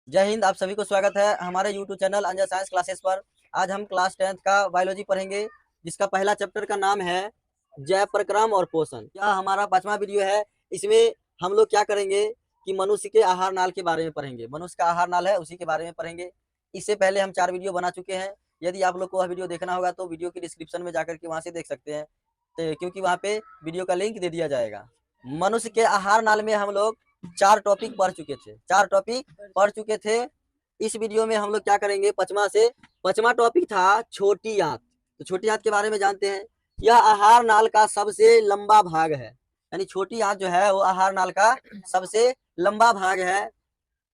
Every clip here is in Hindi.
जय हिंद। आप सभी को स्वागत है हमारे YouTube channel Anjay science classes पर। आज हम क्लास 10th का बायोलॉजी पढ़ेंगे, जिसका पहला चैप्टर का नाम है जैव प्रक्रम और पोषण। यह हमारा 5वां वीडियो है। इसमें हम लोग क्या करेंगे कि मनुष्य के आहार नाल के बारे में पढ़ेंगे। मनुष्य का आहार नाल है, उसी के बारे में पढ़ेंगे। इससे पहले हम 4 वीडियो बना चुके हैं। यदि आप लोग को वह वीडियो देखना होगा तो वीडियो की डिस्क्रिप्शन में जाकर के वहाँ से देख सकते हैं, क्योंकि वहाँ पे वीडियो का लिंक दे दिया जाएगा। मनुष्य के आहार नाल में हम लोग 4 टॉपिक पढ़ चुके थे। 4 टॉपिक पढ़ चुके थे। इस वीडियो में हम लोग क्या करेंगे, 5वां टॉपिक था छोटी आंत। तो छोटी आंत के बारे में जानते हैं। यह आहार नाल का सबसे लंबा भाग है, यानी छोटी आंत जो है वो आहार नाल का सबसे लंबा भाग है।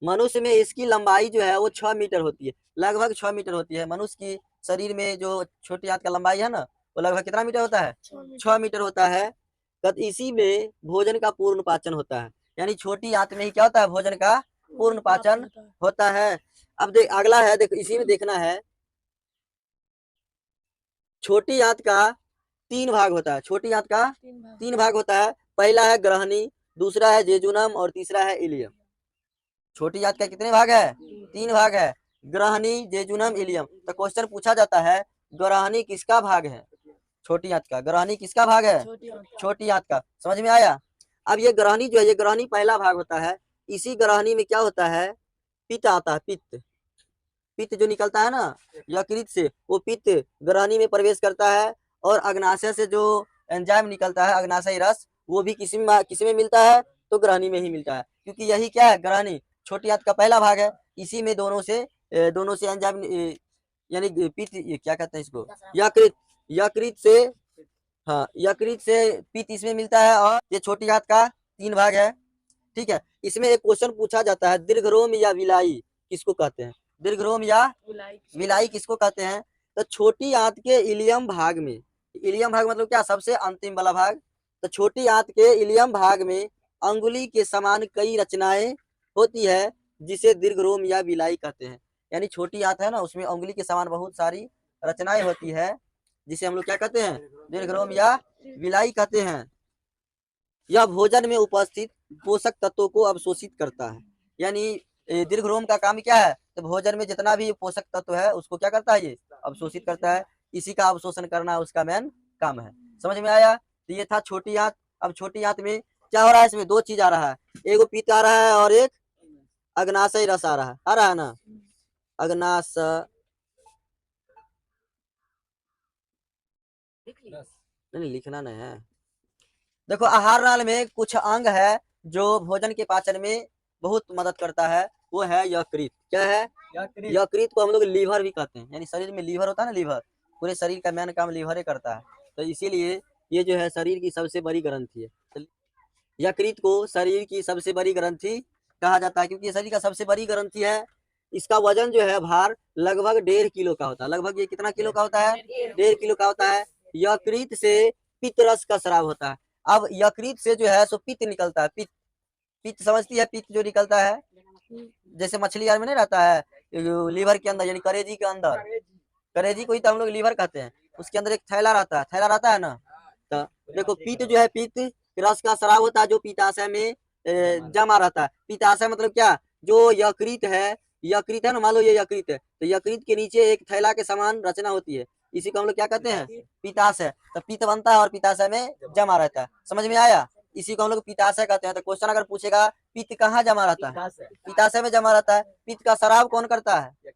मनुष्य में इसकी लंबाई जो है वो 6 मीटर होती है, लगभग 6 मीटर होती है। मनुष्य की शरीर में जो छोटी आंत का लंबाई है ना, वो लगभग कितना मीटर होता है? 6 मीटर होता है। इसी में भोजन का पूर्ण पाचन होता है, यानी छोटी आंत में ही क्या होता है? भोजन का पूर्ण पाचन होता है। अब देख अगला है, देख इसी में देखना है। छोटी आंत का 3 भाग होता है। छोटी आंत का 3 भाग होता है। पहला है ग्रहणी, दूसरा है जेजुनम और तीसरा है इलियम। छोटी आंत का कितने भाग है? 3 भाग है, ग्रहणी, जेजुनम, इलियम। तो क्वेश्चन पूछा जाता है, ग्रहणी किसका भाग है? छोटी आंत का। ग्रहणी किसका भाग है? छोटी आंत का। समझ में आया? अब ये ग्रहणी जो है, ये ग्रहणी पहला भाग होता है। इसी ग्रहणी में क्या होता है? पित्त आता है। पित्त, पित्त जो निकलता है ना यकृत से, वो पित्त ग्रहणी में प्रवेश करता है। और अग्नाशय से जो एंजाइम निकलता है, अग्नाशयी रस, वो भी किसी में मिलता है? तो ग्रहणी में ही मिलता है, क्योंकि यही क्या है? ग्रहणी छोटी आंत का पहला भाग है। इसी में दोनों से एंजाइम, यानी पित्त, ये क्या कहते हैं इसको? यकृत। यकृत से, हाँ, यकृत से पित्त इसमें मिलता है। और ये छोटी आंत का 3 भाग है। ठीक है। इसमें एक क्वेश्चन पूछा जाता है, दीर्घरोम या विलाई किसको कहते हैं? दीर्घरोम या विलाई किसको कहते हैं? तो छोटी आंत के इलियम भाग में, इलियम भाग मतलब क्या? सबसे अंतिम वाला भाग। तो छोटी आंत के इलियम भाग में अंगुली के समान कई रचनाएं होती है, जिसे दीर्घरोम या विलाई कहते हैं। यानी छोटी आंत है ना, उसमें अंगुली के समान बहुत सारी रचनाएं होती है, जिसे हम लोग क्या कहते हैं? दीर्घरोम या विलाई कहते हैं। यह भोजन में उपस्थित पोषक तत्वों को अवशोषित करता है। यानी दीर्घरोम का काम क्या है? तो भोजन में जितना भी पोषक तत्व है उसको क्या करता है? ये अवशोषित करता है। इसी का अवशोषण करना उसका मेन काम है। समझ में आया? तो ये था छोटी आंत। अब छोटी आंत में क्या हो रहा है? इसमें 2 चीज आ रहा है, एक पित्त आ रहा है और एक अग्नाशय रस आ रहा है ना? अग्नाशय, नहीं लिखना नहीं है। देखो आहार नाल में कुछ अंग है जो भोजन के पाचन में बहुत मदद करता है। वो है यकृत। क्या है? यकृत को हम लोग लीवर भी कहते हैं। यानी शरीर में लीवर होता है ना, लीवर पूरे शरीर का मेन काम लीवर ही करता है। तो इसीलिए ये जो है शरीर की सबसे बड़ी ग्रंथि है। तो यकृत को शरीर की सबसे बड़ी ग्रंथि कहा जाता है, क्योंकि ये शरीर का सबसे बड़ी ग्रंथि है। इसका वजन जो है, भार लगभग 1.5 किलो का होता है। लगभग ये कितना किलो का होता है? 1.5 किलो का होता है। यकृत से पित्त रस का स्राव होता है। अब यकृत से जो है सो पित्त निकलता है। पित्त, पित्त समझती है? पित्त जो निकलता है, जैसे मछली यार में नहीं रहता है लीवर के अंदर, यानी करेजी के अंदर। करेजी को ही तो हम लोग लीवर कहते हैं। उसके अंदर एक थैला रहता है, थैला रहता है ना। तो देखो पित्त जो है, पित्त रस का स्राव होता है, जो पित्ताशय में जमा रहता है। पित्ताशय मतलब क्या? जो यकृत है, यकृत है ना, मान लो ये यकृत है, तो यकृत के नीचे एक थैला के समान रचना होती है। इसी को हम लोग क्या कहते हैं? पित्ताशय। तो पित्त बनता है और पित्ताशय में जमा रहता है। समझ में आया? इसी को हम लोग पित्ताशय कहते हैं। तो क्वेश्चन अगर पूछेगा पित्त कहाँ जमा रहता है? पित्ताशय में जमा रहता है। पित्त का स्राव कौन करता है?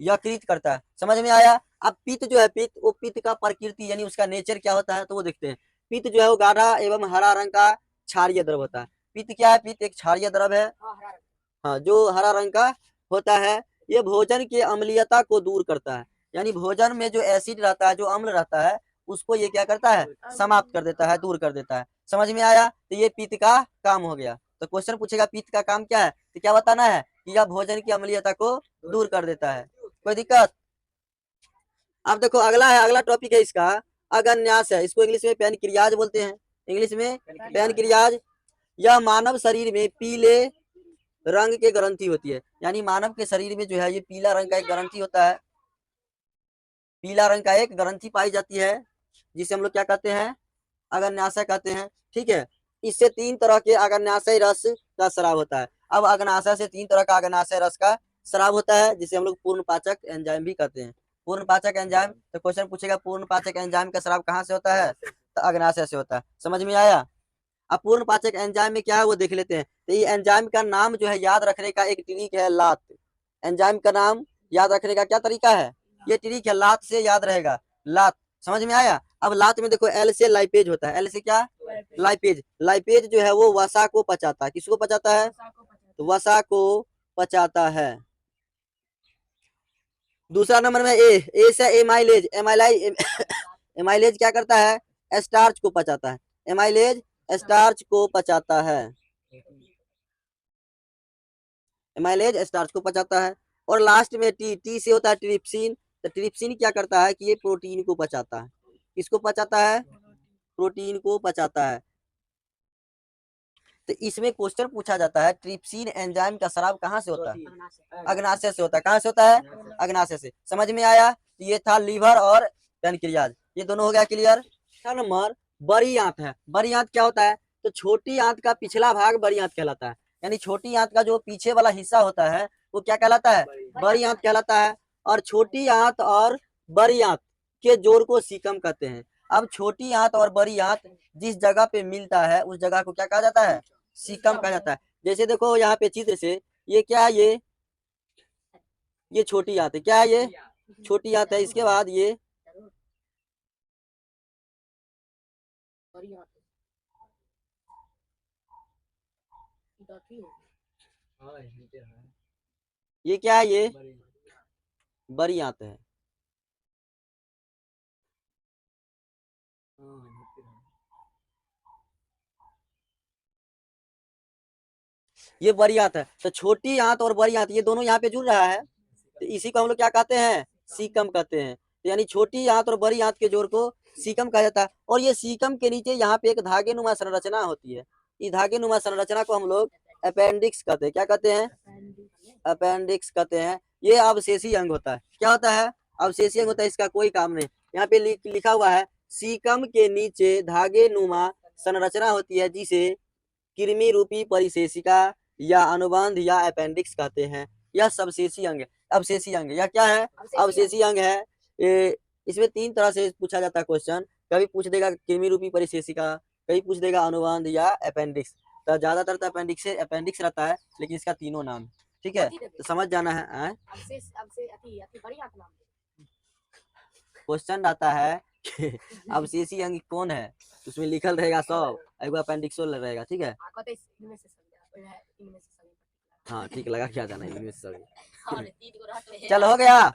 यकृत करता है। समझ में आया? अब पित्त जो है, पित्त, वो पित्त का प्रकृति यानी उसका नेचर क्या होता है, तो वो देखते हैं। पित्त जो है वो गाढ़ा एवं हरा रंग का क्षारीय द्रव होता है। पित्त क्या है? पित्त एक क्षारीय द्रव है, हाँ, जो हरा रंग का होता है। ये भोजन की अम्लीयता को दूर करता है। यानी भोजन में जो एसिड रहता है, जो अम्ल रहता है, उसको ये क्या करता है? समाप्त कर देता है, दूर कर देता है। समझ में आया? तो ये पित्त का काम हो गया। तो क्वेश्चन पूछेगा पित्त का काम क्या है, तो क्या बताना है कि यह भोजन की अम्लीयता को दूर कर देता है। कोई दिक्कत? अब देखो अगला है, अगला टॉपिक है इसका अगन्यास है। इसको इंग्लिश में पैनक्रियाज बोलते हैं। इंग्लिश में पैनक्रियाज। यह मानव शरीर में पीले रंग के ग्रंथि होती है। यानी मानव के शरीर में जो है ये पीला रंग का एक ग्रंथि होता है। पीला रंग का एक ग्रंथि पाई जाती है, जिसे हम लोग क्या कहते हैं? अगन्याशय कहते हैं। ठीक है। इससे 3 तरह के अगन्याशय रस का स्राव होता है। अब अग्नाशय से 3 तरह का अग्नाशय रस का स्राव होता है, जिसे हम लोग पूर्ण पाचक एंजाइम भी कहते हैं। पूर्ण पाचक एंजाइम, तो क्वेश्चन पूछेगा पूर्ण पाचक एंजाइम का स्राव कहाँ से होता है, तो अग्नाशय से होता है। समझ में आया। अब पूर्ण पाचक एंजाइम में क्या है वो देख लेते हैं। तो ये एंजाइम का नाम जो है याद रखने का एक ट्रिक है, लात। एंजाइम का नाम याद रखने का क्या तरीका है, ये ट्रिक है, लात से याद रहेगा, लात। समझ में आया। अब लात में देखो एल से लाइपेज होता है, एल से क्या, लाइपेज। लाइपेज जो है वो वसा को पचाता है, किसको पचाता है, तो वसा को पचाता है। दूसरा नंबर में ए से एमाइलेज, एमाइलेज क्या करता है, स्टार्च को पचाता है, एमाइलेज स्टार्च को पचाता है, एमाइलेज स्टार्च को पचाता है। और लास्ट में टी से होता है ट्रिप्सिन, तो ट्रिप्सिन क्या करता है कि ये प्रोटीन को पचाता है, किसको पचाता है, प्रोटीन को पचाता है। तो इसमें क्वेश्चन पूछा जाता है ट्रिप्सिन एंजाइम का स्राव कहाँ से होता है, अग्नाशय से होता है। कहाँ से होता है, अग्नाशय से। समझ में आया। ये था लीवर और पैनक्रियाज, ये दोनों हो गया क्लियर। नंबर बड़ी आंत है। बड़ी आंत क्या होता है, तो छोटी आंत का पिछला भाग बड़ी आंत कहलाता है, यानी छोटी आंत का जो पीछे वाला हिस्सा होता है वो क्या कहलाता है, बड़ी आंत कहलाता है। और छोटी आंत और बड़ी आंत के जोड़ को सीकम कहते हैं। अब छोटी आंत और बड़ी आंत जिस जगह पे मिलता है उस जगह को क्या कहा जाता है, सीकम कहा जाता है। जैसे देखो यहाँ पे चित्र से, ये क्या है, ये छोटी आंत है, क्या है, ये छोटी आंत है। इसके बाद ये क्या है, ये बड़ी आंत है। ये बड़ी आंत है। तो छोटी आंत और बड़ी आंत ये दोनों यहाँ पे जुड़ रहा है, तो इसी को हम लोग क्या कहते हैं, सीकम कहते हैं। तो यानी छोटी आंत और बड़ी आंत के जोड़ को सीकम कहा जाता है। और ये सीकम के नीचे यहाँ पे एक धागे नुमा संरचना होती है, इस धागे नुमा संरचना को हम लोग अपेंडिक्स कहते हैं। क्या कहते हैं, अपेंडिक्स कहते हैं। ये अवशेषी अंग होता है, क्या होता है, अवशेषी अंग होता है, इसका कोई काम नहीं। यहाँ पे लिखा हुआ है सीकम के नीचे धागे नुमा संरचना होती है, जिसे कृमि रूपी परिशेषिका या अनुबंध या अपेंडिक्स कहते हैं। यह सबशेषी अंग है, अवशेषी अंग, यह क्या है, अवशेषी अंग है। इसमें 3 तरह से पूछा जाता है क्वेश्चन, कभी पूछ देगा कृमि रूपी परिशेषिका, कभी पूछ देगा अनुबंध या अपेंडिक्स। तो ज्यादातर तो अपेंडिक्स रहता है, लेकिन इसका तीनों नाम, ठीक है, तो समझ जाना है। क्वेश्चन आता है कि अवशेषी अंग कौन है, उसमें लिखल रहेगा सब, एगो अपेंडिक्सो रहेगा, ठीक है। हाँ ठीक लगा, क्या जाना इनमें से सभी। चल हो गया।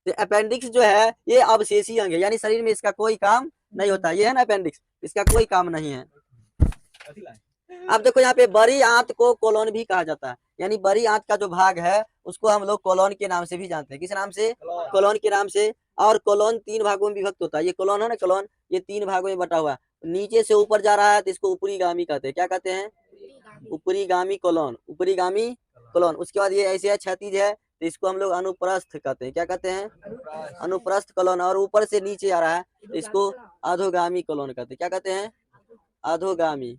तो अपेंडिक्स जो है ये अवशेषी अंग है, यानी शरीर में इसका कोई काम नहीं होता, ये है ना अपेंडिक्स, इसका कोई काम नहीं है। अब देखो यहाँ पे बड़ी आंत को कोलोन भी कहा जाता है, यानी बड़ी आंत का जो भाग है उसको हम लोग कोलोन के नाम से भी जानते हैं। किस नाम से, कोलोन के नाम से। और कोलोन 3 भागों में विभक्त होता है, ये कोलोन है ना, कोलोन ये 3 भागों में बटा हुआ है। नीचे से ऊपर जा रहा है तो इसको ऊपरी गामी कहते हैं, क्या कहते हैं, ऊपरी गामी कोलोन, ऊपरी गामी कोलोन। उसके बाद ये ऐसे है क्षैतिज है तो इसको हम लोग अनुप्रस्थ कहते हैं, क्या कहते हैं, अनुप्रस्थ कोलोन। और ऊपर से नीचे आ रहा है तो इसको अधोगामी कोलोन कहते हैं, क्या कहते हैं, अधोगामी।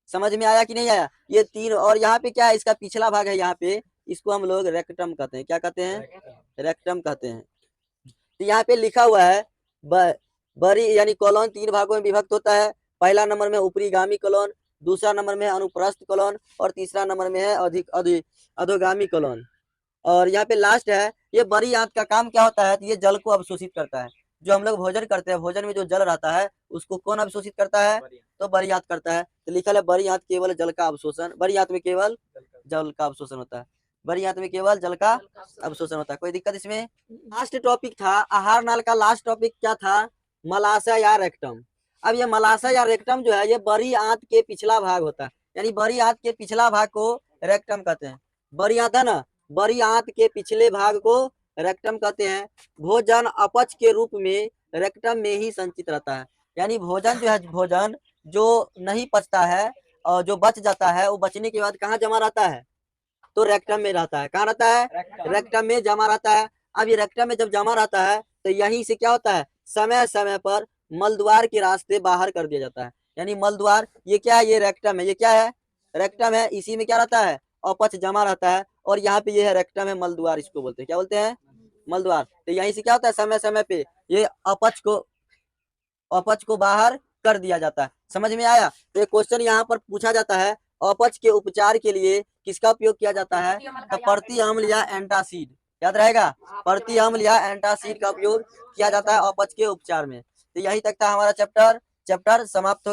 समझ में आया कि नहीं आया, ये 3। और यहाँ पे क्या है, इसका पिछला भाग है यहाँ पे, इसको हम लोग रेक्टम कहते हैं, क्या कहते हैं, रेक्टम कहते हैं। तो यहाँ पे लिखा हुआ है बड़ी यानी कोलोन 3 भागों में विभक्त होता है। पहला नंबर में ऊपरी गामी कोलोन, दूसरा नंबर में है अनुप्रस्थ कोलोन, और तीसरा नंबर में है अधोगामी कोलोन। और यहाँ पे लास्ट है, ये बड़ी आंत का काम क्या होता है, तो ये जल को अवशोषित करता है। जो हम लोग भोजन करते हैं, भोजन में जो जल रहता है उसको कौन अवशोषित करता है, तो बड़ी आंत करता है। तो लिखा है बड़ी आंत केवल जल का अवशोषण, बड़ी आंत में केवल जल का अवशोषण होता है, बड़ी आंत में केवल जल का अवशोषण होता है। कोई दिक्कत इसमें। लास्ट टॉपिक था आहार नाल का, लास्ट टॉपिक क्या था, मलाशय या रेक्टम। अब ये मलाशय या रेक्टम जो है ये बड़ी आंत के पिछला भाग होता है, यानी बड़ी आंत के पिछला भाग को रेक्टम कहते हैं। बड़ी आंत है ना, बड़ी आंत के पिछले भाग को रेक्टम कहते हैं। भोजन अपच के रूप में रेक्टम में ही संचित रहता है, यानी भोजन जो है, भोजन जो नहीं पचता है और जो बच जाता है वो बचने के बाद कहाँ जमा रहता है, तो रेक्टम में रहता है। कहाँ रहता है, रेक्टम में जमा रहता है। अब ये रेक्टम में जब जमा रहता है तो यहीं से क्या होता है, समय समय पर मल द्वार के रास्ते बाहर कर दिया जाता है, यानी मल द्वार, ये क्या है, ये रेक्टम है, ये क्या है, रेक्टम है, इसी में क्या रहता है, अपच जमा रहता है, और यहाँ पे ये है रेक्टम है, मलद्वार इसको बोलते हैं, क्या बोलते हैं, मलद्वार। तो यहीं से क्या होता है, समय समय पे ये अपच को बाहर कर दिया जाता है। समझ में आया। तो एक क्वेश्चन यहाँ पर पूछा जाता है, अपच के उपचार के लिए किसका उपयोग किया जाता है, तो प्रति अम्ल या एंटासिड, याद रहेगा, प्रति अम्ल या एंटासिड का उपयोग किया जाता है अपच के उपचार में। तो यही तक था हमारा चैप्टर समाप्त हो